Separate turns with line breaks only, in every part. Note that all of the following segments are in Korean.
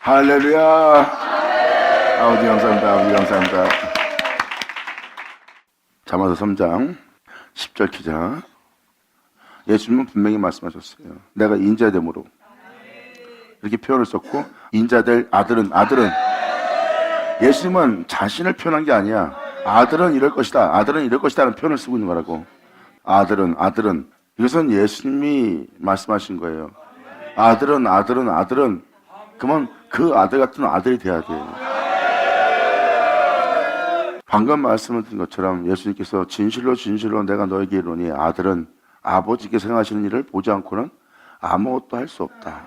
할렐루야. 아버지 감사합니다. 아버지 감사합니다. 잠언서 3장 10절 기자. 예수님은 분명히 말씀하셨어요. 내가 인자됨으로 이렇게 표현을 썼고, 인자될 아들은 예수님은 자신을 표현한 게 아니야. 아들은 이럴 것이다, 아들은 이럴 것이다 라는 표현을 쓰고 있는 거라고. 아들은 이것은 예수님이 말씀하신 거예요. 아들은 그러면 그 아들 같은 아들이 돼야 돼요. 방금 말씀을 드린 것처럼 예수님께서 진실로 내가 너에게 이르노니 아들은 아버지께서 행하시는 일을 보지 않고는 아무것도 할 수 없다.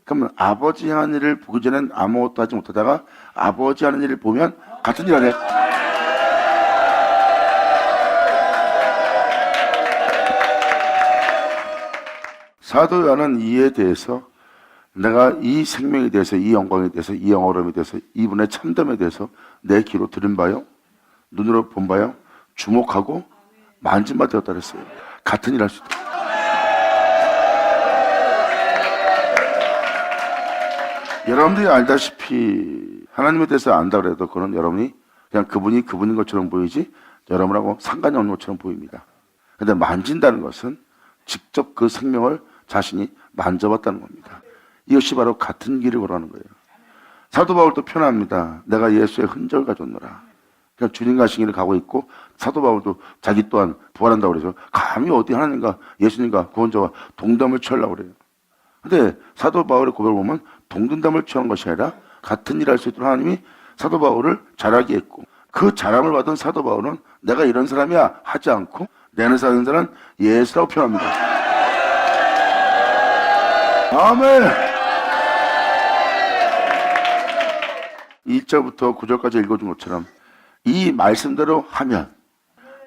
그러면 아버지 하는 일을 보기 전엔 아무것도 하지 못하다가 아버지 하는 일을 보면 같은 일 하네. 사도 요한은 이에 대해서, 내가 이 생명에 대해서, 이 영광에 대해서, 이 영어로움에 대해서, 이분의 참됨에 대해서 내 귀로 들은 바요, 눈으로 본 바요, 주목하고 만진 바 되었다 그랬어요. 같은 일 할 수 있다. 여러분들이 알다시피 하나님에 대해서 안다 그래도 그건 여러분이 그냥 그분이 그분인 것처럼 보이지 여러분하고 상관이 없는 것처럼 보입니다. 그런데 만진다는 것은 직접 그 생명을 자신이 만져봤다는 겁니다. 이것이 바로 같은 길을 걸어가는 거예요. 사도 바울도 표현합니다. 내가 예수의 흔적을 가졌노라. 그러니까 주님 가신 길을 가고 있고, 사도 바울도 자기 또한 부활한다고 그래서 감히 어디 하나님과 예수님과 구원자와 동담을 취하려고 그래요. 근데 사도 바울의 고백을 보면 동등담을 취한 것이 아니라 같은 일을 할 수 있도록 하나님이 사도 바울을 자라게 했고, 그 자람을 받은 사도 바울은 내가 이런 사람이야 하지 않고 내 안에 사는 자는 예수라고 표현합니다. 아멘. 1절부터 9절까지 읽어준 것처럼 이 말씀대로 하면,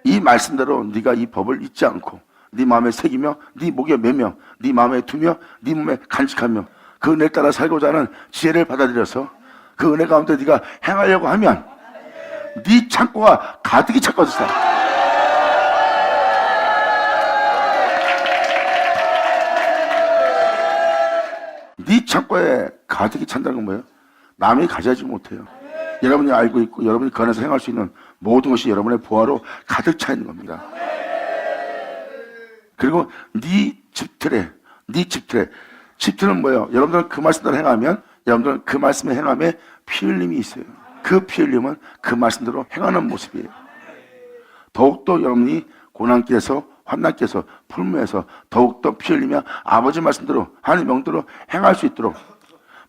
이 말씀대로 네가 이 법을 잊지 않고 네 마음에 새기며 네 목에 매며 네 마음에 두며 네 몸에 간직하며 그 은혜를 따라 살고자 하는 지혜를 받아들여서 그 은혜 가운데 네가 행하려고 하면 네 창고가 가득히 찼거든. 네 창고에 가득히 찬다는 건 뭐예요? 남이 가져야지 못해요. 여러분이 알고 있고 여러분이 그 안에서 행할 수 있는 모든 것이 여러분의 보화로 가득 차 있는 겁니다. 그리고 네 집틀은 뭐예요? 여러분들은 그 말씀대로 행하면, 여러분들은 그 말씀에 행함에 피 흘림이 있어요. 그 피 흘림은 그 말씀대로 행하는 모습이에요. 더욱더 여러분이 고난길에서, 환난길에서, 풀무에서 더욱더 피 흘리며 아버지 말씀대로, 하나님 명대로 행할 수 있도록,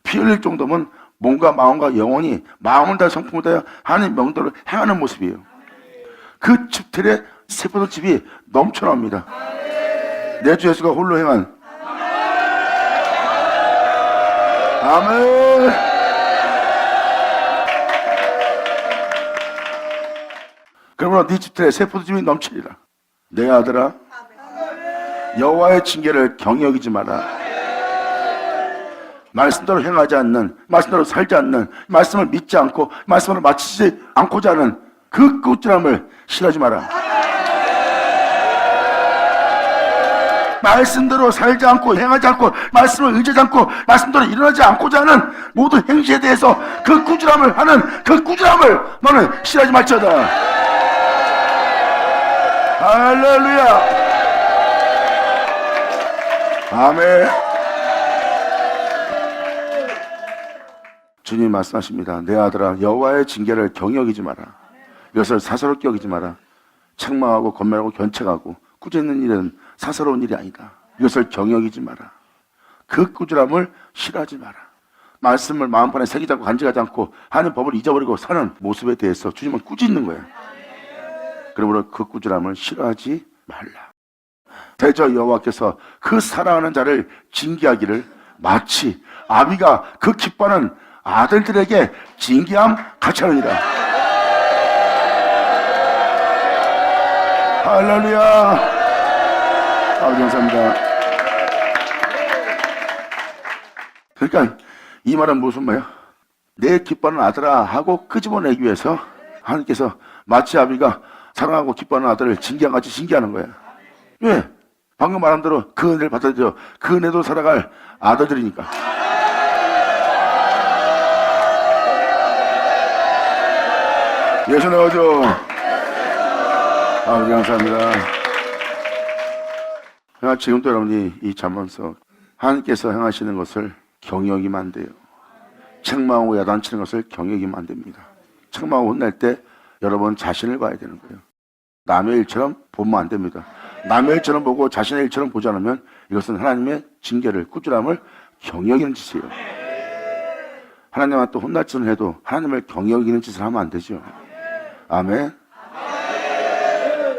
피 흘릴 정도면 몸과 마음과 영혼이 마음을 다해 성품을 다해 하나님 명대로 행하는 모습이에요. 그 집틀에 세포도 집이 넘쳐납니다. 내 주 예수가 홀로 행한, 아멘. 그러므로 네 집들에 세포도 집이 넘치리라. 내 아들아, 여호와의 징계를 경히 여기지 마라. 말씀대로 행하지 않는, 말씀대로 살지 않는, 말씀을 믿지 않고 말씀을 마치지 않고자 하는 그 꾸준함을 싫어하지 마라. 말씀대로 살지 않고 행하지 않고 말씀을 의지하지 않고 말씀대로 일어나지 않고자 하는 모든 행실에 대해서 그 꾸준함을 하는 그 꾸준함을 너는 싫어하지 말지어다. 할렐루야. 아멘. 주님 말씀하십니다. 내 아들아, 여호와의 징계를 경히 여기지 마라. 이것을 사사롭게 여기지 마라. 책망하고 권면하고 견책하고 꾸짖는 일은 사사로운 일이 아니다. 이것을 경히 여기지 마라. 그 꾸준함을 싫어하지 마라. 말씀을 마음판에 새기지 않고 간직하지 않고 하는 법을 잊어버리고 사는 모습에 대해서 주님은 꾸짖는 거예요. 그러므로 그 꾸준함을 싫어하지 말라. 대저 여호와께서 그 사랑하는 자를 징계하기를 마치 아비가 그 기뻐하는 아들들에게 징계함 같이 하느니라. 할렐루야. 아버지 감사합니다. 그러니까 이 말은 무슨 말이야? 내 기뻐하는 아들아 하고 끄집어내기 위해서 하나님께서 마치 아비가 사랑하고 기뻐하는 아들을 징계함같이 징계하는 거야. 왜? 방금 말한 대로 그 은혜를 받아들여 그 은혜도 살아갈 아들들이니까. 예수 나오죠. 아버지 감사합니다. 지금도 여러분이 이 잠언서 하나님께서 행하시는 것을 경영이면 안 돼요. 책망하고 야단치는 것을 경영이면 안 됩니다. 책망하고 혼낼 때 여러분 자신을 봐야 되는 거예요. 남의 일처럼 보면 안 됩니다. 남의 일처럼 보고 자신의 일처럼 보지 않으면 이것은 하나님의 징계를, 꾸준함을 경영이는 짓이에요. 하나님한테 혼날 짓을 해도 하나님을 경영이는 짓을 하면 안 되죠. 아멘.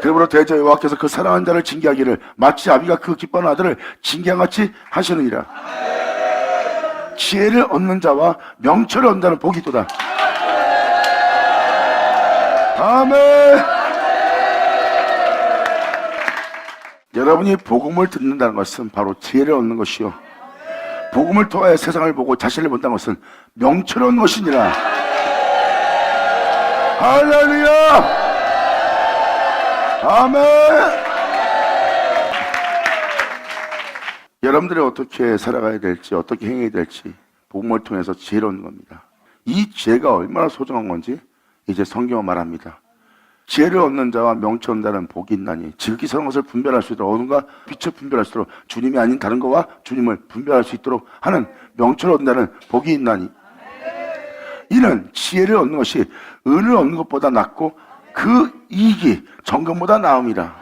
그러므로 대저 여호와께서 그 사랑하는 자를 징계하기를 마치 아비가 그 기뻐하는 아들을 징계함같이 하시느니라. 지혜를 얻는 자와 명철을 얻는 자는 복이 있도다. 아멘. 여러분이 복음을 듣는다는 것은 바로 지혜를 얻는 것이요, 복음을 통하여 세상을 보고 자신을 본다는 것은 명철을 얻는 것이니라. 할렐루야. 아멘. 여러분들이 어떻게 살아가야 될지, 어떻게 행해야 될지 복음을 통해서 지혜를 얻는 겁니다. 이 지혜가 얼마나 소중한 건지 이제 성경은 말합니다. 지혜를 얻는 자와 명철을 얻는 자는 복이 있나니 지극히 선한 것을 분별할 수 있도록, 어둠과 빛을 분별할 수 있도록, 주님이 아닌 다른 것과 주님을 분별할 수 있도록 하는 명철을 얻는 자는 복이 있나니 이는 지혜를 얻는 것이 은을 얻는 것보다 낫고 그 이익이 정금보다 나음이라.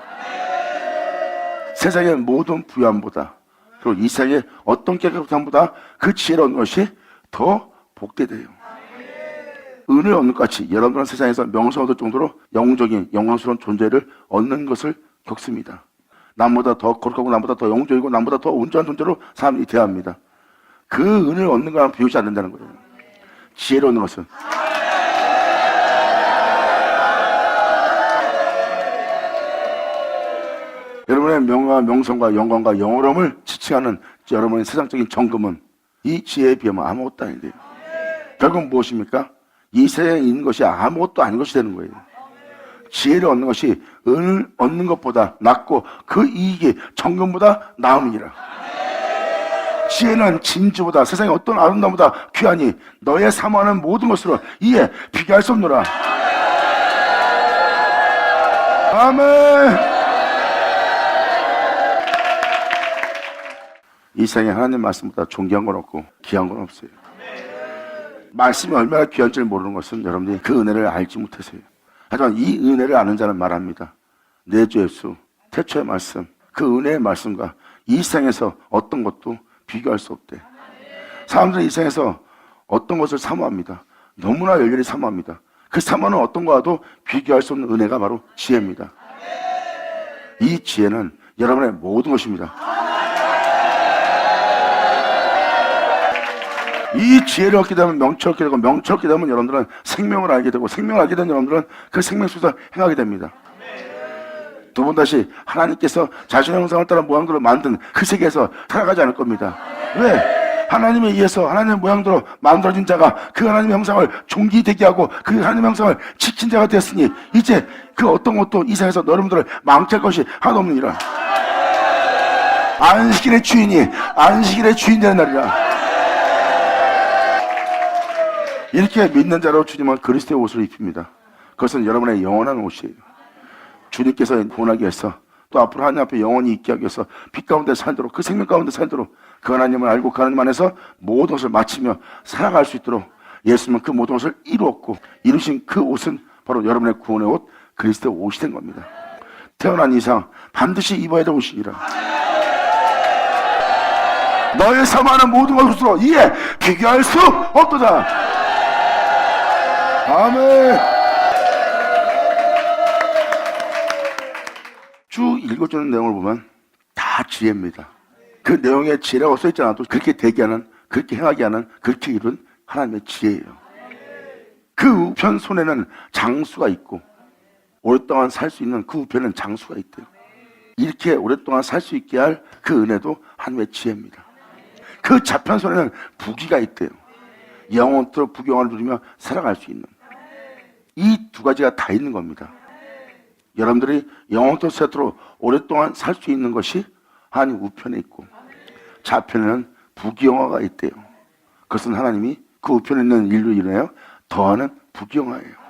세상의 모든 부유함보다, 그리고 이 세상의 어떤 깨끗함보다 그 지혜를 얻는 것이 더 복되대요. 은을 얻는 것 같이 여러분은 세상에서 명성을 얻을 정도로 영웅적인 영광스러운 존재를 얻는 것을 겪습니다. 남보다 더 거룩하고 남보다 더 영웅적이고 남보다 더 온전한 존재로 사람이 대합니다. 그 은을 얻는 거랑 비교하지 않는다는 거예요. 지혜를 얻는 것은. 여러분의 명예와 명성과 영광과 영어로움을 지칭하는 여러분의 세상적인 정금은 이 지혜에 비하면 아무것도 아닌데요. 결국 무엇입니까? 이 세상에 있는 것이 아무것도 아닌 것이 되는 거예요. 지혜를 얻는 것이 은을 얻는 것보다 낫고 그 이익이 정금보다 나음이니라. 지혜는 진주보다, 세상의 어떤 아름다움보다 귀하니 너의 사모하는 모든 것으로 이에 비교할 수 없노라. 아멘. 이 세상에 하나님 말씀보다 존귀한 건 없고 귀한 건 없어요. 말씀이 얼마나 귀한지를 모르는 것은 여러분들이 그 은혜를 알지 못해서요. 하지만 이 은혜를 아는 자는 말합니다. 내 주 예수 태초의 말씀, 그 은혜의 말씀과 이 세상에서 어떤 것도 비교할 수 없대. 사람들은 이 세상에서 어떤 것을 사모합니다. 너무나 열렬히 사모합니다. 그 사모는 어떤 거와도 비교할 수 없는 은혜가 바로 지혜입니다. 이 지혜는 여러분의 모든 것입니다. 이 지혜를 얻게 되면 명철을 얻게 되고, 명철을 얻게 되면 여러분들은 생명을 알게 되고, 생명을 알게 되면 여러분들은 그 생명 속에서 행하게 됩니다. 두 번 다시 하나님께서 자신의 형상을 따라 모양대로 만든 그 세계에서 살아가지 않을 겁니다. 왜? 하나님에 의해서 하나님의 모양대로 만들어진 자가 그 하나님의 형상을 존귀되게 하고 그 하나님의 형상을 지킨 자가 되었으니 이제 그 어떤 것도 이 세상에서 여러분들을 망칠 것이 하나도 없느니라. 안식일의 주인이 안식일의 주인 되는 날이라. 이렇게 믿는 자로 주님은 그리스도의 옷을 입힙니다. 그것은 여러분의 영원한 옷이에요. 주님께서 구원하기 위해서, 또 앞으로 하나님 앞에 영원히 있게 하기 위해서 빛 가운데 살도록, 그 생명 가운데 살도록, 그 하나님을 알고 그 하나님 안에서 모든 것을 마치며 살아갈 수 있도록 예수님은 그 모든 것을 이루었고, 이루신 그 옷은 바로 여러분의 구원의 옷, 그리스도의 옷이 된 겁니다. 태어난 이상 반드시 입어야 될 옷이니라. 너의 사모하는 모든 것으로 이에 비교할 수 없도다. 아멘. 쭉 읽어주는 내용을 보면 다 지혜입니다. 그 내용에 지혜라고 써있지 않아도 그렇게 되게 하는, 그렇게 행하게 하는, 그렇게 이룬 하나님의 지혜예요. 그 우편 손에는 장수가 있고 오랫동안 살 수 있는 그 우편에는 장수가 있대요. 이렇게 오랫동안 살 수 있게 할 그 은혜도 하나님의 지혜입니다. 그 좌편 손에는 부귀가 있대요. 영원토록 부귀영화를 누리며 살아갈 수 있는, 이 두 가지가 다 있는 겁니다. 여러분들이 영원토록 세토록 오랫동안 살 수 있는 것이 하나님 우편에 있고, 좌편에는 부귀영화가 있대요. 그것은 하나님이 그 우편에 있는 인류 인하여 더하는 부귀영화예요.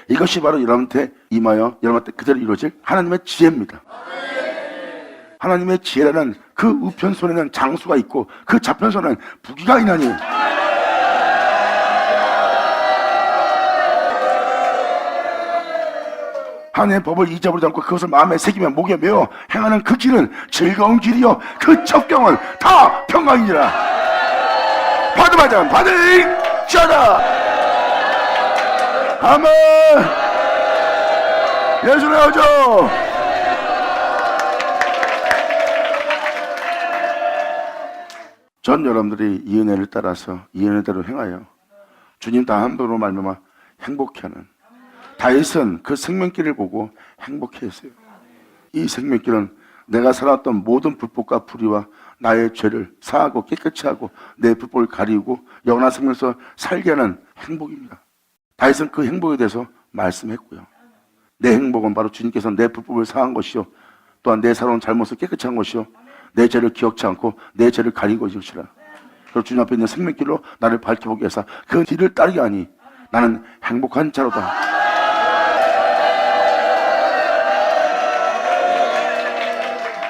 이것이 바로 여러분한테 임하여 여러분한테 그대로 이루어질 하나님의 지혜입니다. 하나님의 지혜라는 그 우편손에는 장수가 있고 그 좌편손에는 부귀가 있나니 하나님의 법을 잊어버리지 않고 그것을 마음에 새기며 목에 메어 행하는 그 길은 즐거운 길이요 그 접경은 다 평강이니라. 받으마자 받으시다. 아멘. 예수 나오죠. 전 여러분들이 이 은혜를 따라서 이 은혜대로 행하여 주님 다함으로 말미암아 행복해하는 다윗은 그 생명길을 보고 행복해했어요. 이 생명길은 내가 살았던 모든 불법과 불의와 나의 죄를 사하고 깨끗이 하고 내 불법을 가리우고 영원한 생명에서 살게 하는 행복입니다. 다윗은 그 행복에 대해서 말씀했고요. 내 행복은 바로 주님께서 내 불법을 사한 것이요 또한 내 살아온 잘못을 깨끗이 한 것이요 내 죄를 기억지 않고 내 죄를 가린 것이라. 그리고 주님 앞에 있는 생명길로 나를 밝혀보게 해서 그 길을 따르게 하니 나는 행복한 자로다.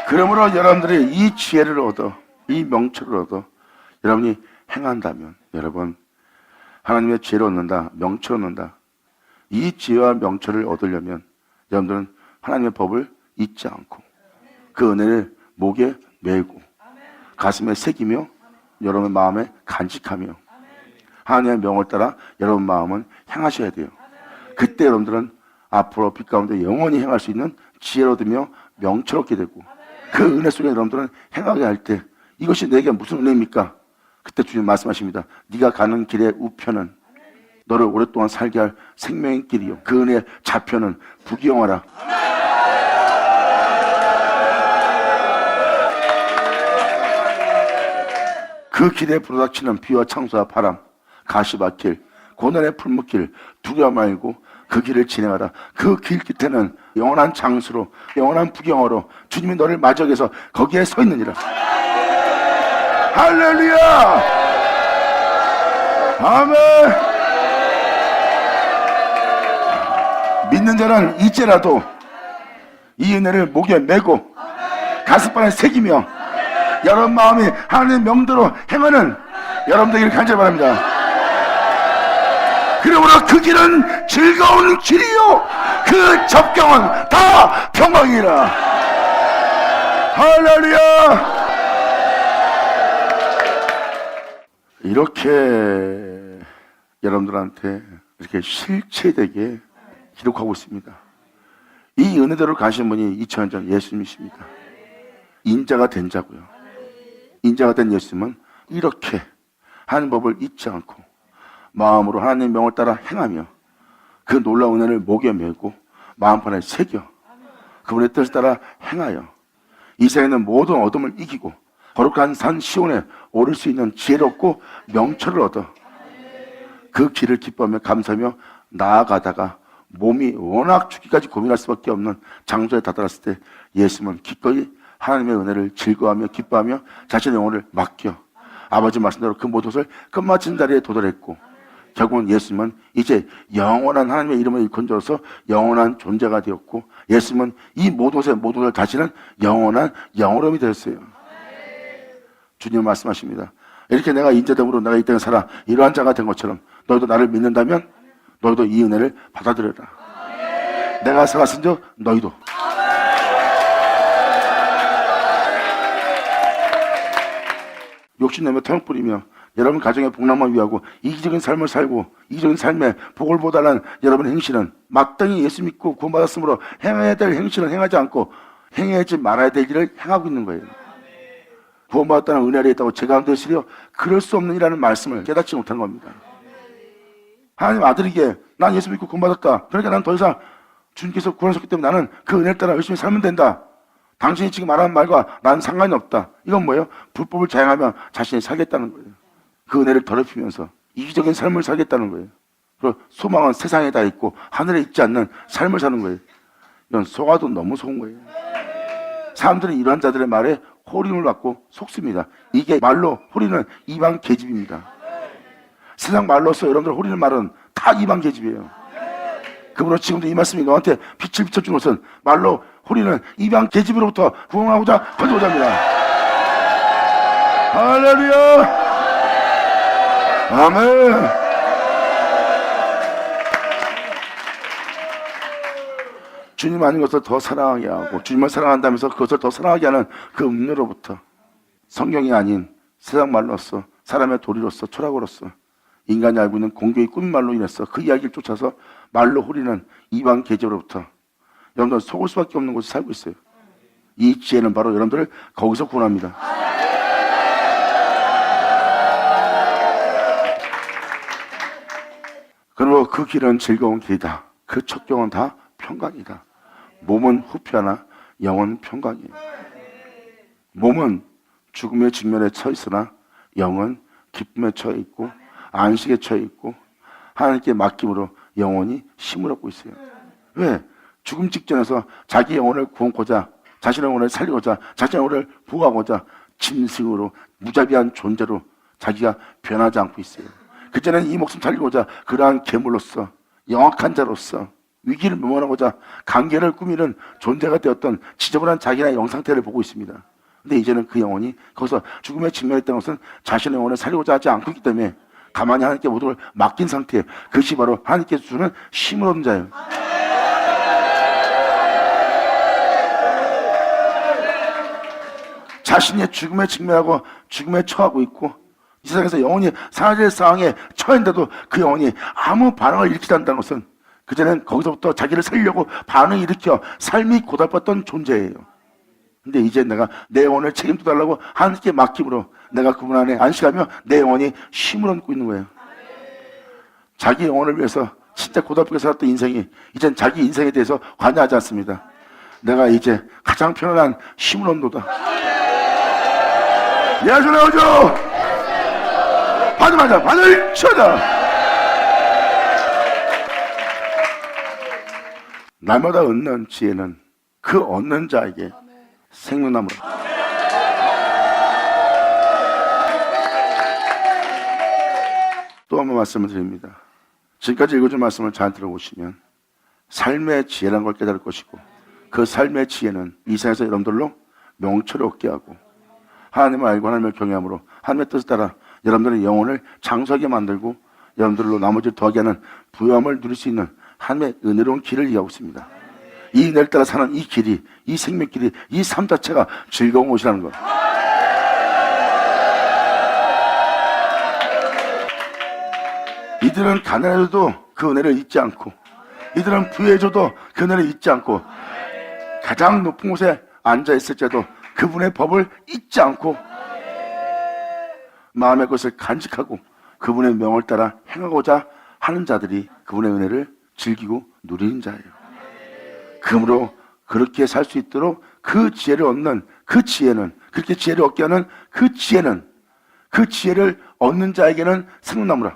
그러므로 여러분들이 이 지혜를 얻어 이 명철을 얻어 여러분이 행한다면 여러분 하나님의 지혜를 얻는다, 명철을 얻는다. 이 지혜와 명철을 얻으려면 여러분들은 하나님의 법을 잊지 않고 그 은혜를 목에 메고 가슴에 새기며 여러분의 마음에 간직하며 하나님의 명을 따라 여러분 마음은 행하셔야 돼요. 그때 여러분들은 앞으로 빛 가운데 영원히 행할 수 있는 지혜를 얻으며 명철을 얻게 되고 그 은혜 속에 여러분들은 행하게 할 때 이것이 내게 무슨 은혜입니까? 그때 주님 말씀하십니다. 네가 가는 길의 우편은 너를 오랫동안 살게 할 생명의 길이요 그 은혜의 좌편은 부귀영화라. 그 길에 부르닥치는 비와 창수와 바람, 가시밭길, 고난의 풀무길 두려워 말고 그 길을 진행하라. 그 길 끝에는 영원한 장수로 영원한 부경어로 주님이 너를 마주하게 해서 거기에 서 있느니라. 할렐루야. 아멘. 믿는 자는 이제라도 이 은혜를 목에 메고 가슴판에 새기며 여러분 마음이 하나님의 명대로 행하는 여러분들에게 간절히 바랍니다. 그러므로 그 길은 즐거운 길이요 그 접경은 다 평강이라. 할렐루야. 이렇게 여러분들한테 이렇게 실체되게 기록하고 있습니다. 이 은혜대로 가신 분이 2000년 전 예수님이십니다. 인자가 된 자고요. 인자가 된 예수님은 이렇게 하나님 법을 잊지 않고 마음으로 하나님의 명을 따라 행하며 그 놀라운 은혜를 목에 메고 마음판에 새겨 그분의 뜻을 따라 행하여 이 세상에 있는 모든 어둠을 이기고 거룩한 산 시온에 오를 수 있는 지혜를 얻고 명철을 얻어 그 길을 기뻐하며 감사하며 나아가다가 몸이 워낙 죽기까지 고민할 수밖에 없는 장소에 다다랐을 때 예수님은 기꺼이 하나님의 은혜를 즐거워하며 기뻐하며 자신의 영혼을 맡겨 아버지 말씀대로 그 모든 것을 끝마친 자리에 도달했고 결국은 예수님은 이제 영원한 하나님의 이름을 일컬어서 영원한 존재가 되었고 예수님은 이 모든 것의 모든 것을 다시는 영원한 영원함이 되었어요. 주님 말씀하십니다. 이렇게 내가 인자됨으로 내가 이 땅에 살아 이러한 자가 된 것처럼 너희도 나를 믿는다면 너희도 이 은혜를 받아들여라. 내가 살았은즉 너희도. 욕심내며 태양 뿌리며 여러분 가정의 복락만 위하고 이기적인 삶을 살고 이기적인 삶에 복을 보달라는 여러분의 행실은 마땅히 예수 믿고 구원받았으므로 행해야 될 행실은 행하지 않고 행하지 말아야 될 일을 행하고 있는 거예요. 구원받았다는 은혜 아래 있다고 제가 안 되시려 그럴 수 없는 이라는 말씀을 깨닫지 못한 겁니다. 하나님 아들이기에 난 예수 믿고 구원받았다. 그러니까 난 더 이상 주님께서 구원하셨기 때문에 나는 그 은혜를 따라 열심히 살면 된다. 당신이 지금 말하는 말과 나는 상관이 없다. 이건 뭐예요? 불법을 자행하며 자신이 살겠다는 거예요. 그 은혜를 더럽히면서 이기적인 삶을 살겠다는 거예요. 그리고 소망은 세상에 다 있고 하늘에 있지 않는 삶을 사는 거예요. 이건 속아도 너무 속은 거예요. 사람들은 이러한 자들의 말에 호림을 받고 속습니다. 이게 말로 호리는 이방 계집입니다. 세상 말로서 여러분들 호리는 말은 다 이방 계집이에요. 그러므로 지금도 이 말씀이 너한테 빛을 비춰준 것은 말로 우리는 이방 계집으로부터 구원하고자 가져오자 합니다. 할렐루야. 아멘. 주님 아닌 것을 더 사랑하게 하고 주님을 사랑한다면서 그것을 더 사랑하게 하는 그 음료로부터 성경이 아닌 세상 말로서 사람의 도리로서 철학으로서 인간이 알고 있는 공교의 꿈말로 인해서 그 이야기를 쫓아서 말로 후리는 이방 계집으로부터 여러분들 속을 수밖에 없는 곳에 살고 있어요. 이 지혜는 바로 여러분들을 거기서 구원합니다. 그리고 그 길은 즐거운 길이다. 그 첫 경은 다 평강이다. 몸은 후패하나 영은 평강이에요. 몸은 죽음의 직면에 처 있으나 영은 기쁨에 처해 있고 안식에 처해 있고 하나님께 맡김으로 영혼이 힘을 얻고 있어요. 왜? 죽음 직전에서 자기 영혼을 구원코자 자신의 영혼을 살리고자 자신의 영혼을 보호하고자 짐승으로 무자비한 존재로 자기가 변하지 않고 있어요. 그전에는 이 목숨 살리고자 그러한 괴물로서 영악한 자로서 위기를 모면하고자 강계를 꾸미는 존재가 되었던 지저분한 자기의 영상태를 보고 있습니다. 근데 이제는 그 영혼이 거기서 죽음에 직면했다는 것은 자신의 영혼을 살리고자 하지 않고 있기 때문에 가만히 하나님께 모든 걸 맡긴 상태에 그것이 바로 하나님께서 주는 힘을 얻는 자예요. 자신이 죽음에 직면하고 죽음에 처하고 있고 이 세상에서 영혼이 사라질 상황에 처했는데도 그 영혼이 아무 반응을 일으키지 않는다는 것은 그전엔 거기서부터 자기를 살리려고 반응을 일으켜 삶이 고달팠던 존재예요. 근데 이제 내가 내 영혼을 책임져 달라고 하나님께 맡김으로 내가 그분 안에 안식하며 내 영혼이 힘을 얻고 있는 거예요. 자기 영혼을 위해서 진짜 고달프게 살았던 인생이 이젠 자기 인생에 대해서 관여하지 않습니다. 내가 이제 가장 편안한 힘을 얻는다. 예수 나오죠. 받으마자 받을 쳐다. 날마다 얻는 지혜는 그 얻는 자에게 생명나무라. 또 한 번 말씀을 드립니다. 지금까지 읽어준 말씀을 잘 들어보시면 삶의 지혜라는 걸 깨달을 것이고 그 삶의 지혜는 이 세상에서 여러분들로 명철을 얻게 하고 하나님을 알고 하나님을 경외함으로 하나님의 뜻을 따라 여러분들의 영혼을 장수하게 만들고 여러분들로 나머지를 더하게 하는 부요함을 누릴 수 있는 하나님의 은혜로운 길을 이해하고 있습니다. 이 은혜를 따라 사는 이 길이, 이 생명길이, 이 삶 자체가 즐거운 곳이라는 것. 이들은 가난해도 그 은혜를 잊지 않고 이들은 부유해져도 그 은혜를 잊지 않고 가장 높은 곳에 앉아있을지라도 그분의 법을 잊지 않고 마음의 것을 간직하고 그분의 명을 따라 행하고자 하는 자들이 그분의 은혜를 즐기고 누리는 자예요. 그러므로 그렇게 살 수 있도록 그 지혜를 얻는 그 지혜는 그렇게 지혜를 얻게 하는 그 지혜는 그 지혜를 얻는 자에게는 생명나무라.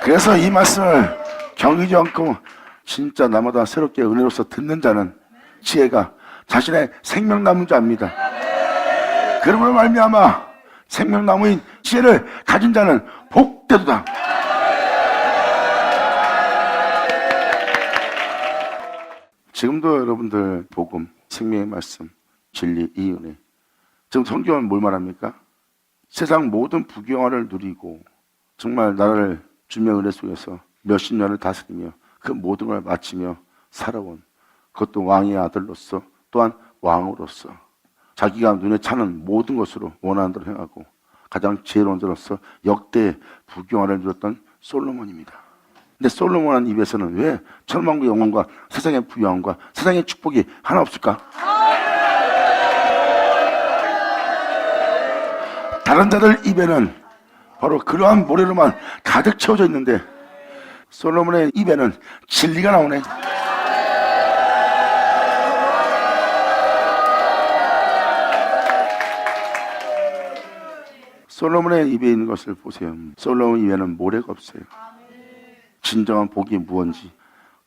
그래서 이 말씀을 경이지 않고 진짜 나마다 새롭게 은혜로서 듣는 자는 지혜가 자신의 생명나무인 줄 압니다. 그러므로 말미암아 생명나무인 지혜를 가진 자는 복되도다. 지금도 여러분들 복음, 생명의 말씀, 진리, 이 은혜 지금 성경은 뭘 말합니까? 세상 모든 부귀영화를 누리고 정말 나라를 주님의 은혜 속에서 몇십 년을 다스리며 그 모든 걸 마치며 살아온 그것도 왕의 아들로서 또한 왕으로서 자기가 눈에 차는 모든 것으로 원하는 대로 행하고 가장 지혜로운 자로서 역대 부귀영화를 누렸던 솔로몬입니다. 근데 솔로몬의 입에서는 왜 천만국의 영광과 세상의 부유함과 세상의 축복이 하나 없을까? 다른 자들 입에는 바로 그러한 모래로만 가득 채워져 있는데 솔로몬의 입에는 진리가 나오네. 솔로몬의 입에 있는 것을 보세요. 솔로몬 입에는 모래가 없어요. 진정한 복이 무언지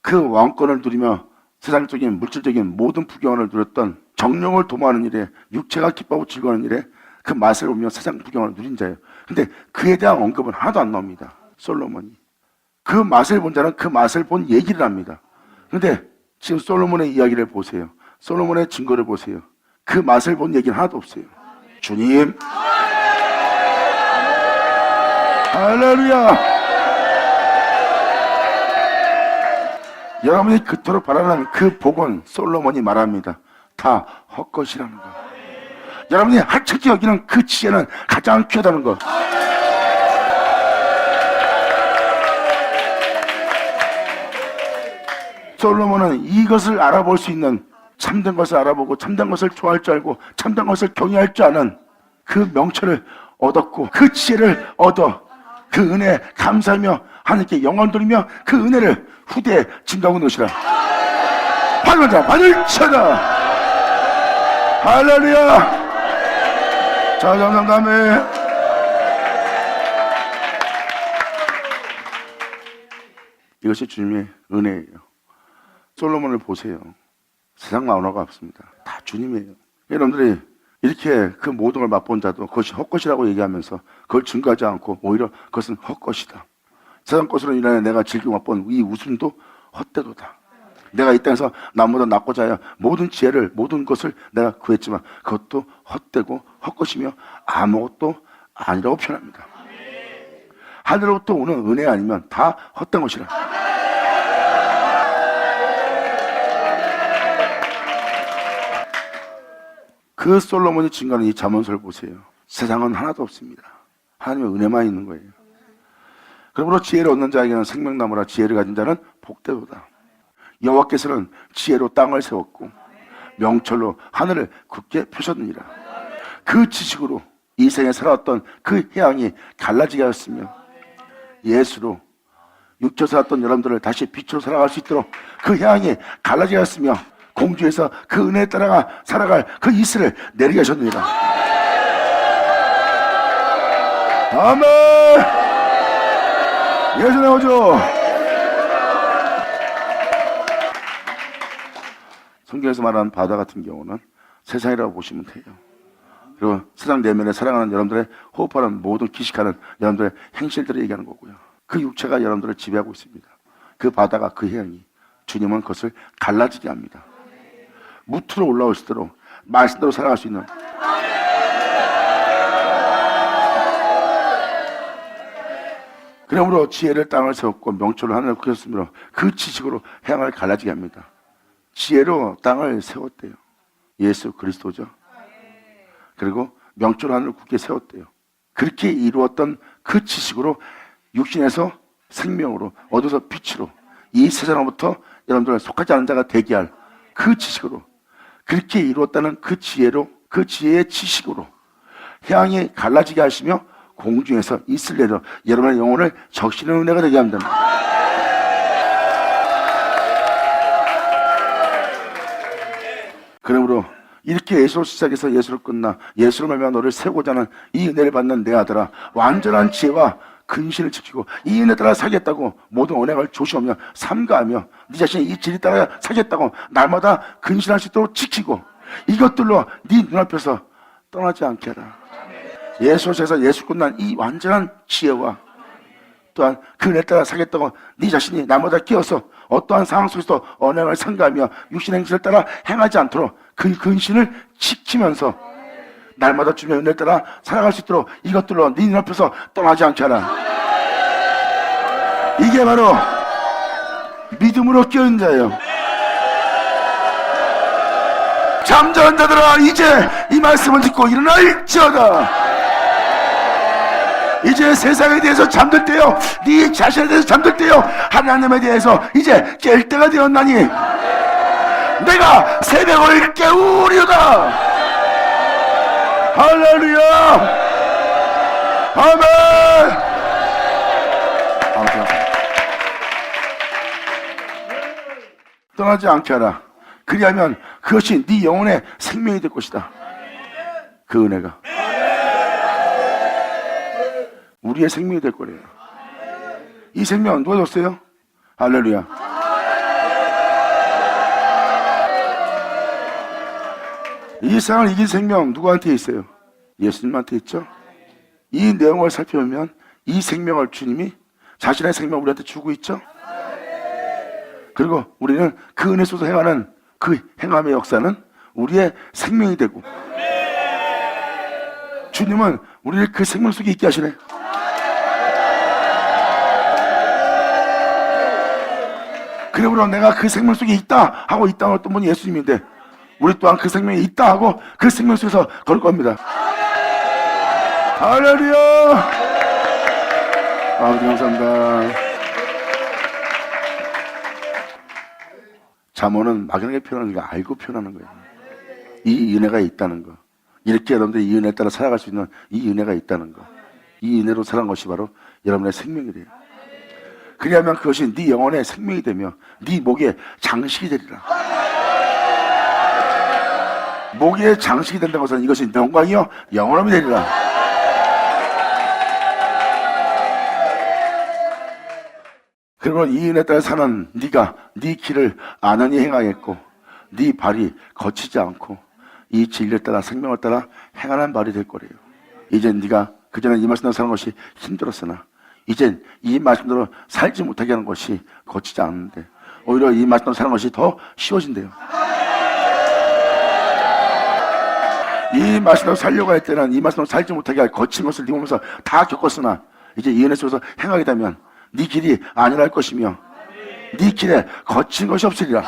그 왕권을 누리며 세상적인 물질적인 모든 부귀영화를 누렸던 정령을 도모하는 일에 육체가 기뻐하고 즐거워하는 일에 그 맛을 보며 세상 구경을 누린 자예요. 근데 그에 대한 언급은 하나도 안 나옵니다. 솔로몬이. 그 맛을 본 자는 그 맛을 본 얘기를 합니다. 근데 지금 솔로몬의 이야기를 보세요. 솔로몬의 증거를 보세요. 그 맛을 본 얘기는 하나도 없어요. 주님, 할렐루야. 여러분이 그토록 바라는 그 복은 솔로몬이 말합니다. 다 헛것이라는 것. 여러분이 하찮게 여기는 그 지혜는 가장 귀하다는 것. 솔로몬은 이것을 알아볼 수 있는, 참된 것을 알아보고 참된 것을 좋아할 줄 알고 참된 것을 경외할 줄 아는 그 명철을 얻었고, 그 지혜를 얻어 그 은혜에 감사하며 하나님께 영광 돌리며 그 은혜를 후대에 증거하고 놓으시라. 받은 자 받을 자다. 할렐루야. 자, 다음에 이것이 주님의 은혜예요. 솔로몬을 보세요. 세상 만화가 없습니다. 다 주님이에요. 여러분들이 이렇게 그 모든 걸 맛본 자도 그것이 헛것이라고 얘기하면서 그걸 증거하지 않고 오히려 그것은 헛것이다. 세상 것으로 인하여 내가 즐기고 맛본 이 웃음도 헛되도다. 내가 이 땅에서 남보다 낫고자 하여 모든 지혜를, 모든 것을 내가 구했지만 그것도 헛되고 헛것이며 아무것도 아니라고 표현합니다. 하늘로부터 오는 은혜 아니면 다 헛된 것이라. 그 솔로몬이 증거하는 이 잠언서를 보세요. 세상은 하나도 없습니다. 하나님의 은혜만 있는 거예요. 그러므로 지혜를 얻는 자에게는 생명나무라. 지혜를 가진 자는 복되도다. 여호와께서는 지혜로 땅을 세웠고 명철로 하늘을 굳게 펴셨느니라. 그 지식으로 이 생에 살아왔던 그 해양이 갈라지게 하였으며 예수로 육체로 살았던 여러분들을 다시 빛으로 살아갈 수 있도록 그 해양이 갈라지게 하였으며 공주에서 그 은혜에 따라가 살아갈 그 이슬을 내리게 하셨느니라. 아멘. 예수 나오죠. 성경에서 말하는 바다 같은 경우는 세상이라고 보시면 돼요. 그리고 세상 내면에 살아가는 여러분들의 호흡하는 모든 기식하는 여러분들의 행실들을 얘기하는 거고요. 그 육체가 여러분들을 지배하고 있습니다. 그 바다가, 그 해양이, 주님은 그것을 갈라지게 합니다. 무트로 올라올수록 말씀대로 살아갈 수 있는, 그러므로 지혜를 땅을 세웠고 명철로 하늘을 꾸렸으므로 그 지식으로 해양을 갈라지게 합니다. 지혜로 땅을 세웠대요. 예수 그리스도죠. 그리고 명철로 하늘을 굳게 세웠대요. 그렇게 이루었던 그 지식으로 육신에서 생명으로 얻어서 빛으로 이 세상으로부터 여러분들은 속하지 않은 자가 되게 할 그 지식으로, 그렇게 이루었다는 그 지혜로, 그 지혜의 지식으로 해양이 갈라지게 하시며 공중에서 이슬 내려 여러분의 영혼을 적시는 은혜가 되게 합니다. 그러므로 이렇게 예수로 시작해서 예수로 끝나 예수로 말미암아 너를 세우고자 하는 이 은혜를 받는 내 아들아, 완전한 지혜와 근신을 지키고 이 은혜 따라 살겠다고 모든 언행을 조심하며 삼가하며 네 자신이 이 진리 따라 살겠다고 날마다 근신할 수 있도록 지키고 이것들로 네 눈앞에서 떠나지 않게 하라. 예수에서 예수 끝난 이 완전한 지혜와 또한 그 은혜 따라 살겠다고 네 자신이 날마다 깨어서 어떠한 상황 속에서도 언행을 삼가하며 육신 행실을 따라 행하지 않도록 그 근신을 지키면서 날마다 주님의 은혜를 따라 살아갈 수 있도록 이것들로 네 눈앞에서 떠나지 않게 하라. 이게 바로 믿음으로 깨어있는 자예요. 잠자는 자들아 이제 이 말씀을 듣고 일어날지어다. 이제 세상에 대해서 잠들 때요, 네 자신에 대해서 잠들 때요, 하나님에 대해서 이제 깰 때가 되었나니 내가 새벽을 깨우리로다. 할렐루야. 아멘. 떠나지 않게 하라. 그리하면 그것이 네 영혼의 생명이 될 것이다. 그 은혜가 우리의 생명이 될 거래요. 이 생명은 누가 줬어요? 할렐루야. 이 세상을 이긴 생명 누구한테 있어요? 예수님한테 있죠. 이 내용을 살펴보면 이 생명을 주님이 자신의 생명을 우리한테 주고 있죠. 그리고 우리는 그 은혜 속에서 행하는 그 행함의 역사는 우리의 생명이 되고, 주님은 우리를 그 생명 속에 있게 하시네. 그러므로 내가 그 생명 속에 있다 하고 있다는 어떤 분이 예수님인데, 우리 또한 그 생명이 있다 하고 그 생명 속에서 걸을 겁니다. 할렐루야. 아버지 감사합니다. 잠언은 막연하게 표현하는 게 알고 표현하는 거예요. 이 은혜가 있다는 거, 이렇게 여러분들이 이 은혜에 따라 살아갈 수 있는 이 은혜가 있다는 거, 이 은혜로 살아간 것이 바로 여러분의 생명이래요. 그리하면 그것이 네 영혼의 생명이 되며 네 목에 장식이 되리라. 목에 장식이 된다는 것은 이것이 영광이요 영원함이 되리라. 그리고 이 은혜에 따라 사는 네가 네 길을 안연히 행하겠고, 네 발이 거치지 않고 이 진리에 따라 생명을 따라 행하는 발이 될 거래요. 이젠 네가 그전에 이 말씀대로 사는 것이 힘들었으나 이젠 이 말씀대로 살지 못하게 하는 것이 거치지 않는데 오히려 이 말씀대로 사는 것이 더 쉬워진대요. 이 말씀대로 살려고 할 때는 이 말씀대로 살지 못하게 할 거친 것을 네 몸에서 다 겪었으나 이제 이 은혜 속에서 행하게 되면 네 길이 안연할 것이며 네 길에 거친 것이 없으리라.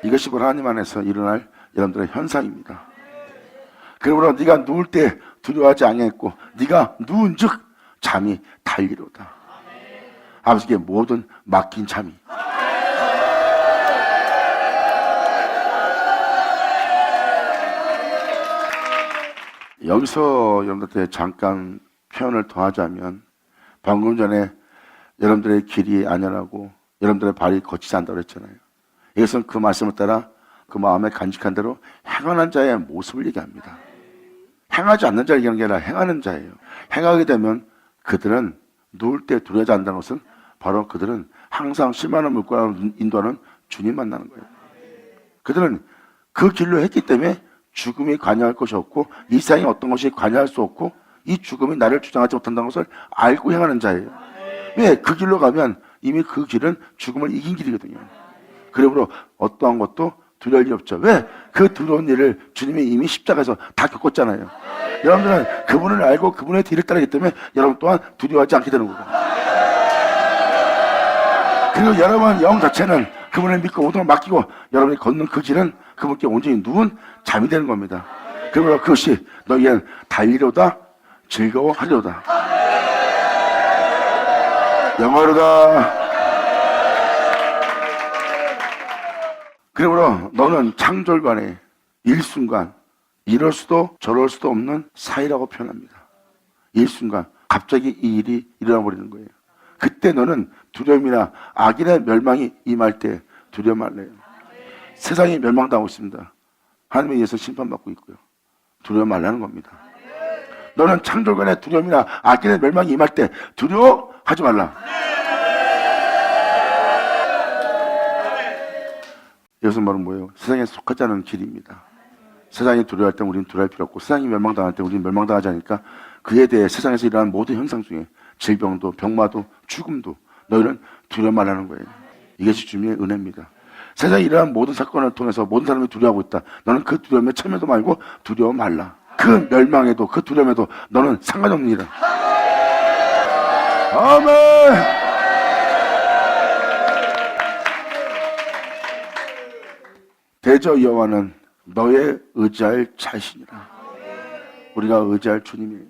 이것이 바로 하나님 안에서 일어날 여러분들의 현상입니다. 그러므로 네가 누울 때 두려워하지 아니했고 네가 누운 즉 잠이 달리로다. 아버지께 모든 맡긴 잠이, 여기서 여러분들한테 잠깐 표현을 더하자면, 방금 전에 여러분들의 길이 안연하고 여러분들의 발이 거치지 않다고 했잖아요. 이것은 그 말씀을 따라 그 마음에 간직한 대로 행하는 자의 모습을 얘기합니다. 행하지 않는 자를 얘기하는 게 아니라 행하는 자예요. 행하게 되면 그들은 누울 때 두려워하지 않는다는 것은 바로 그들은 항상 실만한 물과 인도하는 주님 만나는 거예요. 그들은 그 길로 했기 때문에 죽음이 관여할 것이 없고 이 세상에 어떤 것이 관여할 수 없고 이 죽음이 나를 주장하지 못한다는 것을 알고 행하는 자예요. 왜? 그 길로 가면 이미 그 길은 죽음을 이긴 길이거든요. 그러므로 어떠한 것도 두려울 일 없죠. 왜? 그 두려운 일을 주님이 이미 십자가에서 다 겪었잖아요. 여러분들은 그분을 알고 그분의 뒤를 따르기 때문에 여러분 또한 두려워하지 않게 되는 거고, 그리고 여러분 영 자체는 그분을 믿고 모든 걸 맡기고 여러분이 걷는 그 길은 그분께 온전히 누운 잠이 되는 겁니다. 그러므로 그것이 너희는 달리로다 즐거워하리로다 영화로다. 그러므로 너는 창졸간에 일순간 이럴 수도 저럴 수도 없는 사이라고 표현합니다. 일순간 갑자기 이 일이 일어나 버리는 거예요. 그때 너는 두려움이나 악인의 멸망이 임할 때 두려움 말래요. 세상이 멸망당하고 있습니다. 하나님에 의해서 심판받고 있고요. 두려움 말라는 겁니다. 너는 창졸간에 두려움이나 악인의 멸망이 임할 때 두려워하지 말라. 이것은 바로 뭐예요? 세상에 속하지 않은 길입니다. 세상이 두려워할 때 우리는 두려워할 필요 없고, 세상이 멸망당할 때 우리는 멸망당하지 않으니까 그에 대해 세상에서 일어나는 모든 현상 중에 질병도 병마도 죽음도 너희는 두려워 말라는 거예요. 이것이 주님의 은혜입니다. 세상에 일어나는 모든 사건을 통해서 모든 사람이 두려워하고 있다. 너는 그 두려움에 참여도 말고 두려워 말라. 그 멸망에도 그 두려움에도 너는 상관없는 일이다. 아멘. 대저 여호와는 너의 의지할 자신이라. 우리가 의지할 주님이에요.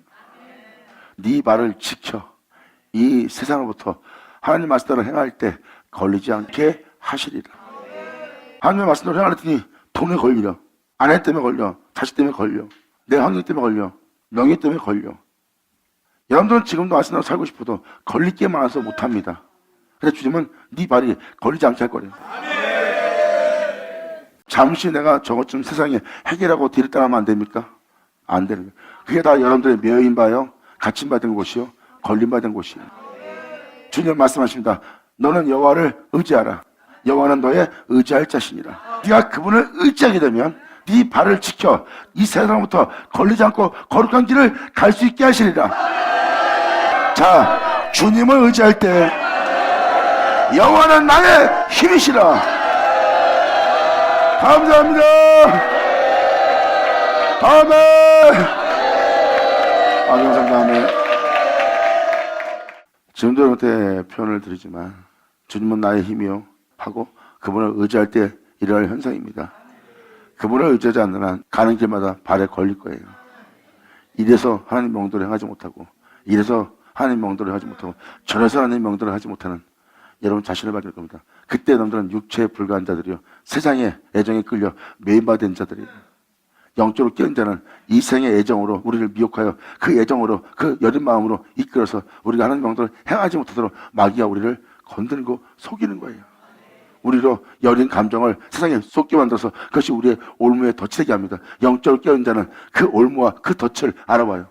네 발을 지켜 이 세상으로부터 하나님 말씀대로 행할 때 걸리지 않게 하시리라. 하나님의 말씀대로 행하랬더니 돈에 걸려, 아내 때문에 걸려, 자식 때문에 걸려, 내 환경 때문에 걸려, 명예 때문에 걸려. 여러분들은 지금도 말씀대로 살고 싶어도 걸릴 게 많아서 못합니다. 그래서 주님은 네 발이 걸리지 않게 할 거래요. 잠시 내가 저것 좀 세상에 해결하고 뒤를 따라하면 안 됩니까? 안 되는 거예요. 그게 다 여러분들의 묘인 바요, 갇힌 바 된 곳이요, 걸린 바 된 곳이에요. 주님 말씀하십니다. 너는 여호와를 의지하라. 여호와는 너의 의지할 자신이라. 네가 그분을 의지하게 되면 네 발을 지켜 이 세상부터 걸리지 않고 거룩한 길을 갈 수 있게 하시리라. 자, 주님을 의지할 때 여호와는 나의 힘이시라. 감사합니다. 아멘. 감사합니다. 아멘. 지금도 여러분한테 표현을 드리지만 주님은 나의 힘이요 하고 그분을 의지할 때 일어날 현상입니다. 그분을 의지하지 않는 한 가는 길마다 발에 걸릴 거예요. 이래서 하나님 명도를 행하지 못하고, 이래서 하나님 명도를 하지 못하고, 저래서 하나님 명도를 하지 못하는 여러분 자신을 발견할 겁니다. 그때 여러분들은 육체에 불과한 자들이요, 세상의 애정에 끌려 매인받은 자들이에요. 영적으로 깨어진 자는 이 생의 애정으로 우리를 미혹하여 그 애정으로 그 여린 마음으로 이끌어서 우리가 하나님 명도를 행하지 못하도록 마귀가 우리를 건드리고 속이는 거예요. 우리로 여린 감정을 세상에 쏟게 만들어서 그것이 우리의 올무에 덫이 되게 합니다. 영적으로 깨어진 자는 그 올무와 그 덫을 알아봐요.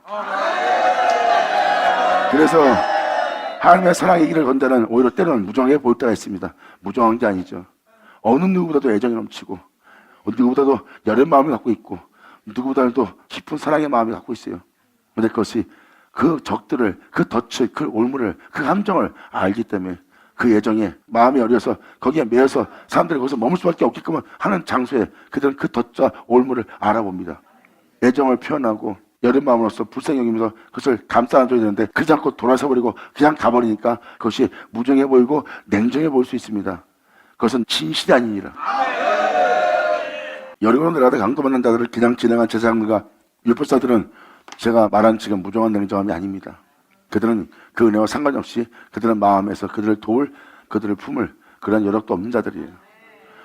그래서 하나님의 사랑의 길을 건 자는 오히려 때로는 무정해 보일 때가 있습니다. 무정한 게 아니죠. 어느 누구보다도 애정이 넘치고 누구보다도 여린 마음을 갖고 있고 누구보다도 깊은 사랑의 마음을 갖고 있어요. 그런데 그것이 그 적들을, 그 덫을, 그 올무를, 그 함정을 알기 때문에 그 애정에 마음이 어려서 거기에 매여서 사람들이 거기서 머물 수밖에 없게끔 하는 장소에 그들은 그 덫과 올무를 알아봅니다. 애정을 표현하고 여린 마음으로서 불쌍히 여기면서 그것을 감싸 안아줘야 되는데 그러지 않고 돌아서 버리고 그냥 가버리니까 그것이 무정해 보이고 냉정해 보일 수 있습니다. 그것은 진실이 아니니라. 여리고로 내려가다 강도받는 자들을 그냥 진행한 제사장들과 율법사들은 제가 말한 지금 무정한 냉정함이 아닙니다. 그들은 그 은혜와 상관없이 그들은 마음에서 그들을 도울, 그들을 품을 그런 여력도 없는 자들이에요.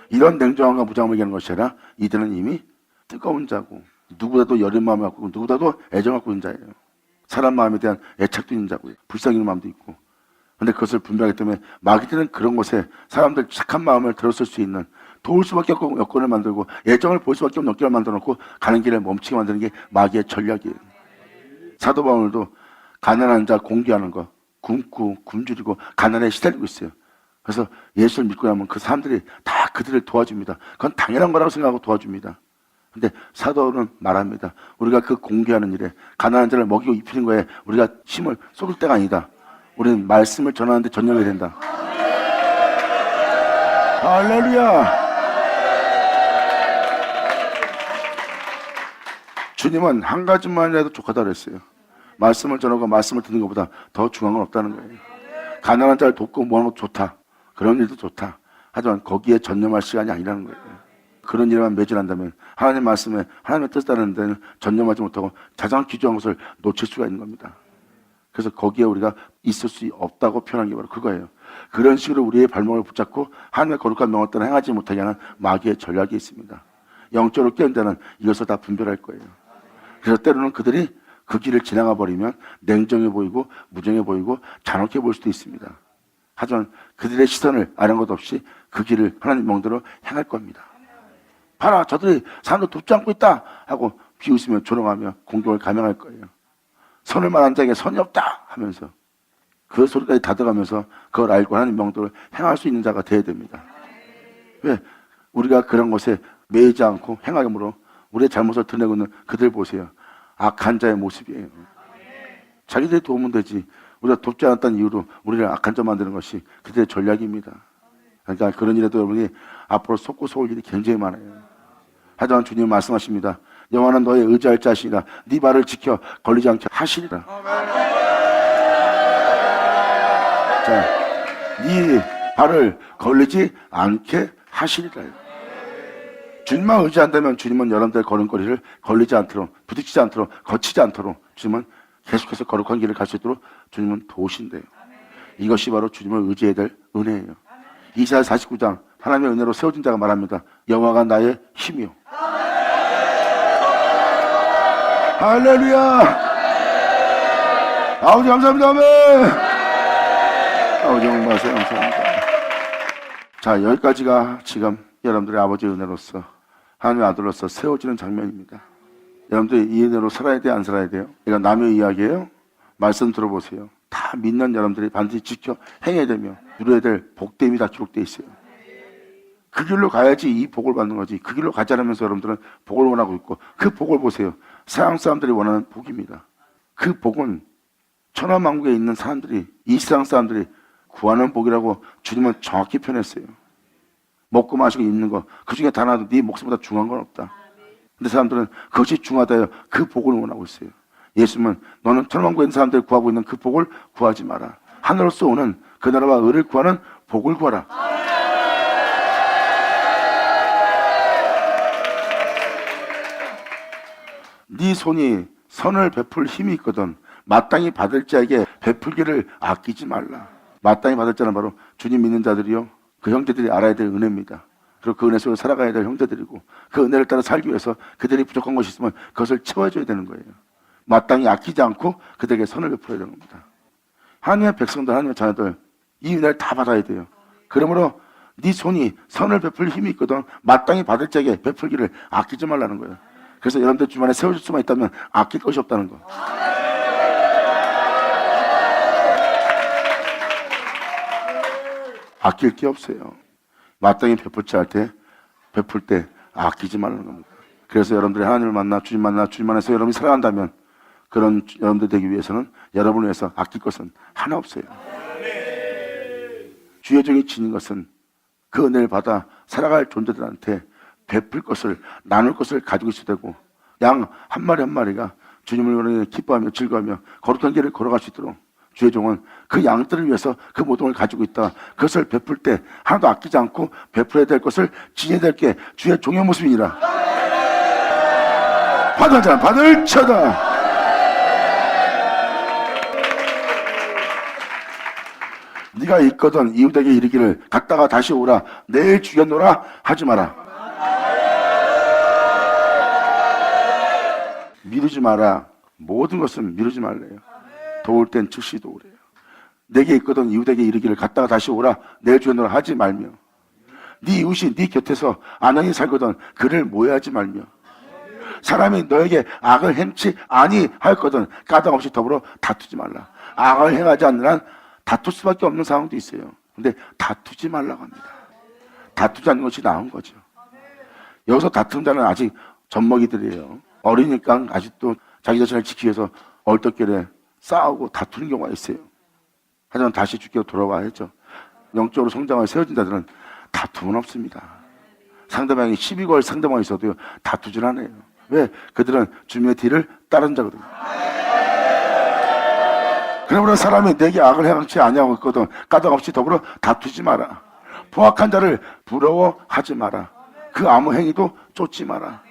이런 냉정함과 무정함을 얘기하는 것이 아니라 이들은 이미 뜨거운 자고 누구보다도 여린 마음을 갖고 있고 누구보다도 애정을 갖고 있는 자예요. 사람 마음에 대한 애착도 있는 자고요. 불쌍히 있는 마음도 있고. 그런데 그것을 분별하기 때문에 마귀들은 그런 곳에 사람들 착한 마음을 들었을 수 있는 도울 수밖에 없고 여건을 만들고 애정을 볼 수밖에 없는 여건을 만들어 놓고 가는 길에 멈추게 만드는 게 마귀의 전략이에요. 사도 바울도 가난한 자 공개하는 거, 굶고 굶주리고 가난에 시달리고 있어요. 그래서 예수를 믿고 나면 그 사람들이 다 그들을 도와줍니다. 그건 당연한 거라고 생각하고 도와줍니다. 근데 사도는 말합니다. 우리가 그 공개하는 일에 가난한 자를 먹이고 입히는 거에 우리가 힘을 쏟을 때가 아니다. 우리는 말씀을 전하는데 전념해야 된다. 할렐루야. 주님은 한 가지만이라도 족하다 그랬어요. 말씀을 전하고 말씀을 듣는 것보다 더 중요한 건 없다는 거예요. 가난한 자를 돕고 모아는 것도 좋다. 그런 일도 좋다. 하지만 거기에 전념할 시간이 아니라는 거예요. 그런 일에만 매진한다면 하나님 말씀에 하나님의 뜻을 따르는 데는 전념하지 못하고 가장 귀중한 것을 놓칠 수가 있는 겁니다. 그래서 거기에 우리가 있을 수 없다고 표현한 게 바로 그거예요. 그런 식으로 우리의 발목을 붙잡고 하나님의 거룩한 명을 따라 행하지 못하게 하는 마귀의 전략이 있습니다. 영적으로 깨어진 자는 이것을 다 분별할 거예요. 그래서 때로는 그들이 그 길을 지나가 버리면 냉정해 보이고 무정해 보이고 잔혹해 보일 수도 있습니다. 하지만 그들의 시선을 아랑곳 없이 그 길을 하나님 명대로 행할 겁니다. 봐라, 저들이 사람도 돕지 않고 있다 하고 비웃으며 조롱하며 공격을 감행할 거예요. 선을 말한 자에게 선이 없다 하면서 그 소리까지 닫아가면서 그걸 알고 하나님 명도를 행할 수 있는 자가 되어야 됩니다. 왜? 우리가 그런 것에 매이지 않고 행함으로 우리의 잘못을 드러내고 있는 그들 보세요. 악한 자의 모습이에요. 자기들이 도우면 되지. 우리가 돕지 않았다는 이유로 우리를 악한 자 만드는 것이 그들의 전략입니다. 그러니까 그런 일에도 여러분이 앞으로 속고 속을 일이 굉장히 많아요. 하지만 주님 말씀하십니다. 여호와는 너의 의지할 자신이라 네 발을 지켜 걸리지 않게 하시리라. 자, 네 발을 걸리지 않게 하시리라. 주님만 의지한다면 주님은 여러분들의 걸음걸이를 걸리지 않도록, 부딪히지 않도록, 거치지 않도록 주님은 계속해서 거룩한 길을 갈 수 있도록 주님은 도우신대요. 이것이 바로 주님을 의지해야 될 은혜예요. 이사야 49장 하나님의 은혜로 세워진 자가 말합니다. 여호와가 나의 힘이요. 할렐루야. 아버지 감사합니다. 아멘. 아버지 영광하세요. 감사합니다. 자, 여기까지가 지금 여러분들의 아버지의 은혜로서 하나님의 아들로서 세워지는 장면입니다. 여러분들이 이 은혜로 살아야 돼요? 안 살아야 돼요? 이건 남의 이야기예요. 말씀 들어보세요. 다 믿는 여러분들이 반드시 지켜 행해야 되며 누려야 될 복됨이 다 기록되어 있어요. 그 길로 가야지 이 복을 받는 거지. 그 길로 가지 않으면서 여러분들은 복을 원하고 있고, 그 복을 보세요. 서양 사람들이 원하는 복입니다. 그 복은 천하만국에 있는 사람들이, 이 세상 사람들이 구하는 복이라고 주님은 정확히 표현했어요. 먹고 마시고 입는 거, 그 중에 단 하나도 네 목숨보다 중요한 건 없다. 근데 사람들은 그것이 중요하다요. 그 복을 원하고 있어요. 예수님은 너는 천하만국에 있는 사람들이 구하고 있는 그 복을 구하지 마라. 하늘로서 오는 그 나라와 의를 구하는 복을 구하라. 네 손이 선을 베풀 힘이 있거든 마땅히 받을 자에게 베풀기를 아끼지 말라. 마땅히 받을 자는 바로 주님 믿는 자들이요, 그 형제들이 알아야 될 은혜입니다. 그리고 그 은혜 속에 살아가야 될 형제들이고, 그 은혜를 따라 살기 위해서 그들이 부족한 것이 있으면 그것을 채워줘야 되는 거예요. 마땅히 아끼지 않고 그들에게 선을 베풀어야 되는 겁니다. 하나님의 백성들, 하나님의 자녀들, 이 은혜를 다 받아야 돼요. 그러므로 네 손이 선을 베풀 힘이 있거든 마땅히 받을 자에게 베풀기를 아끼지 말라는 거예요. 그래서 여러분들 주변에 세워질 수만 있다면 아낄 것이 없다는 거. 아낄 게 없어요. 마땅히 베풀지 할 때, 베풀 때 아끼지 말라는 겁니다. 그래서 여러분들이 하나님을 만나, 주님 안에서 여러분이 살아간다면 그런 여러분들 되기 위해서는 여러분을 위해서 아낄 것은 하나 없어요. 주의 종이 지닌 것은 그 은혜를 받아 살아갈 존재들한테 베풀 것을, 나눌 것을 가지고 있어야 되고, 양 한 마리 한 마리가 주님을 기뻐하며 즐거워하며 거룩한 길을 걸어갈 수 있도록 주의 종은 그 양들을 위해서 그 모든 걸 가지고 있다. 그것을 베풀 때 하나도 아끼지 않고 베풀어야 될 것을 지녀야 될 게 주의 종의 모습이니라. 받을 자는 받을 처다. 네가 있거든 이웃에게 이르기를 갔다가 다시 오라, 내일 주겠노라 하지 마라. 미루지 마라. 모든 것은 미루지 말래요. 도울 땐 즉시 도우래요. 내게 있거든 이웃에게 이르기를 갔다가 다시 오라, 내일 주겠노라 하지 말며, 네 이웃이 네 곁에서 안녕히 살거든 그를 모해하지 말며, 사람이 너에게 악을 행치 아니할거든 까닭없이 더불어 다투지 말라. 악을 행하지 않는 한 다툴 수밖에 없는 상황도 있어요. 근데 다투지 말라고 합니다. 다투지 않는 것이 나은 거죠. 여기서 다투는 자는 아직 젖먹이들이에요. 어리니까 아직도 자기 자신을 지키기 위해서 얼떨결에 싸우고 다투는 경우가 있어요. 하지만 다시 주께로 돌아와야죠. 영적으로 성장하여 세워진 자들은 다툼은 없습니다. 상대방이 시비 걸 상대방이 있어도요, 다투질 않아요. 왜? 그들은 주님의 뒤를 따른 자거든요. 그러므로 사람이 내게 악을 행치 아니하고 있거든 까닭없이 더불어 다투지 마라. 포악한 자를 부러워하지 마라. 그 아무 행위도 쫓지 마라.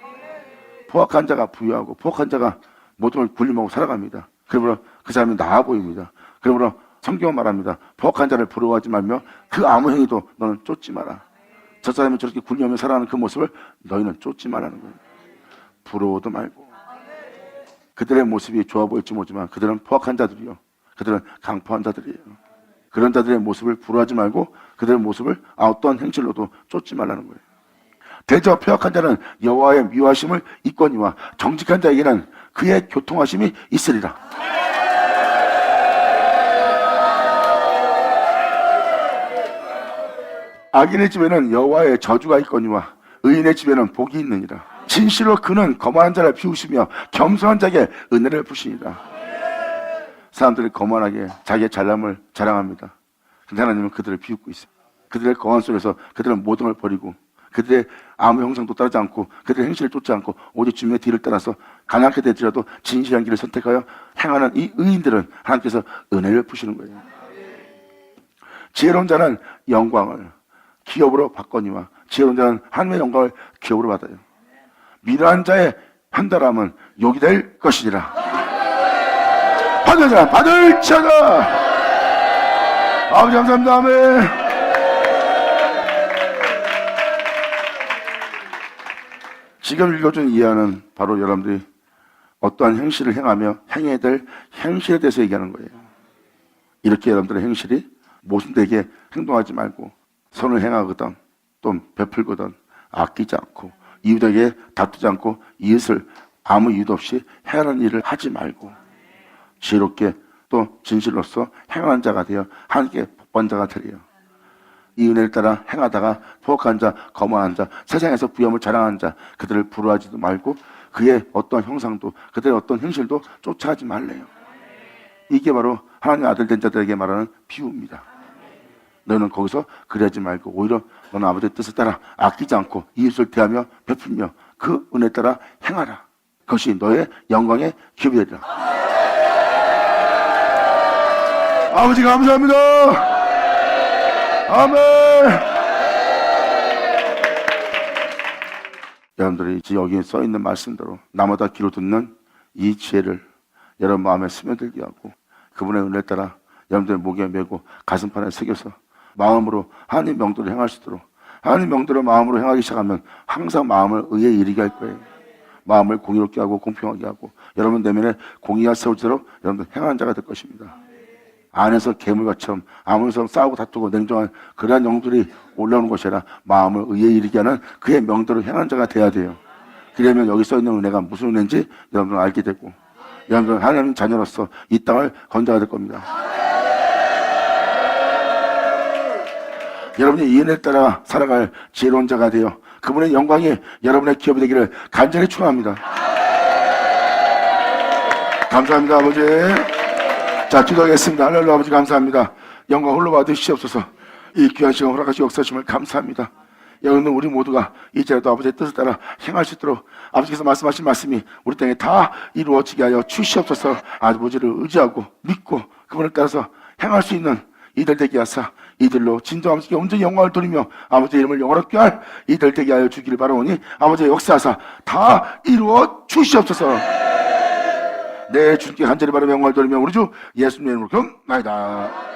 포악한 자가 부유하고 포악한 자가 모든 걸 굴림하고 살아갑니다. 그러므로 그 사람이 나아 보입니다. 그러므로 성경은 말합니다. 포악한 자를 부러워하지 말며 그 아무 행위도 너는 쫓지 마라. 저 사람이 저렇게 굴림하며 살아가는 그 모습을 너희는 쫓지 말라는 거예요. 부러워도 말고. 그들의 모습이 좋아 보일지 모르지만 그들은 포악한 자들이요, 그들은 강포한 자들이에요. 그런 자들의 모습을 부러워하지 말고 그들의 모습을 어떠한 행실로도 쫓지 말라는 거예요. 대저 폐역한 자는 여호와의 미워하심을 입거니와 정직한 자에게는 그의 교통하심이 있으리라. 악인의 집에는 여호와의 저주가 있거니와 의인의 집에는 복이 있느니라. 진실로 그는 거만한 자를 비우시며 겸손한 자에게 은혜를 부시니라. 사람들이 거만하게 자기의 잘남을 자랑합니다. 근데 하나님은 그들을 비웃고 있어요. 그들의 거만 속에서 그들은 모든 걸 버리고 그들의 아무 형상도 따르지 않고 그들의 행실을 쫓지 않고 오직 주님의 뒤를 따라서 가난하게 되더라도 진실한 길을 선택하여 행하는 이 의인들은 하나님께서 은혜를 부시는 거예요. 지혜로운 자는 영광을 기업으로 받거니와 지혜로운 자는 하나님의 영광을 기업으로 받아요. 미련한 자의 판단함은 욕이 될 것이니라. 받을 자 받을 자가. 아버지 감사합니다. 아멘. 지금 읽어준 이하는 바로 여러분들이 어떠한 행실을 행하며 행해야 될 행실에 대해서 얘기하는 거예요. 이렇게 여러분들의 행실이 모순되게 행동하지 말고 선을 행하거든 또 베풀거든 아끼지 않고 이웃에게 다투지 않고 이웃을 아무 이유도 없이 행하는 일을 하지 말고 지혜롭게 또 진실로서 행하는 자가 되어 하나님께 복받는 자가 되리요. 이 은혜를 따라 행하다가 포악한 자, 거만한 자, 세상에서 부염을 자랑하는 자, 그들을 부러워하지도 말고 그의 어떤 형상도, 그들의 어떤 행실도 쫓아가지 말래요. 이게 바로 하나님의 아들 된 자들에게 말하는 비유입니다. 너는 거기서 그러지 말고 오히려 너는 아버지의 뜻을 따라 아끼지 않고 이웃을 대하며 베풀며 그 은혜 따라 행하라. 그것이 너의 영광의 기업이 되리라. 아버지 감사합니다. 아멘. 여러분들이 여기 써있는 말씀대로 나마다 귀로 듣는 이 지혜를 여러분 마음에 스며들게 하고 그분의 은혜를 따라 여러분들의 목에 메고 가슴판에 새겨서 마음으로 하나님 명도를 행할 수 있도록 하나님 명도를 마음으로 행하기 시작하면 항상 마음을 의에 이르게 할 거예요. 마음을 공의롭게 하고 공평하게 하고 여러분 내면에 공의가 세워지도록 여러분들 행하는 자가 될 것입니다. 안에서 괴물같처럼 아무에서 싸우고 다투고 냉정한 그러한 영들이 올라오는 것이 아니라 마음을 의에 이르게 하는 그의 명도를 행하는 자가 돼야 돼요. 그러면 여기 써있는 은혜가 무슨 은혜인지 여러분들은 알게 되고 여러분들은 하나님 자녀로서 이 땅을 건져야 될 겁니다. 여러분이 이 은혜를 따라 살아갈 지혜로운 자가 되어 그분의 영광이 여러분의 기업이 되기를 간절히 축원합니다. 감사합니다 아버지. 자 기도하겠습니다. 할렐루야. 아버지 감사합니다. 영광 홀로 받으시옵소서. 이 귀한 시간 허락하시고 역사하심을 감사합니다. 여러분 우리 모두가 이제라도 아버지의 뜻을 따라 행할 수 있도록 아버지께서 말씀하신 말씀이 우리 땅에 다 이루어지게 하여 주시옵소서. 아버지를 의지하고 믿고 그분을 따라서 행할 수 있는 이들 되게 하사 이들로 진정 아버지께 온전히 영광을 돌리며 아버지의 이름을 영화롭게 할 이들 되게 하여 주기를 바라오니 아버지의 역사하사 다 이루어 주시옵소서. 내 주님께 간절히 바라며 영광을 돌리며 우리 주 예수님의 이름으로 기도하옵나이다.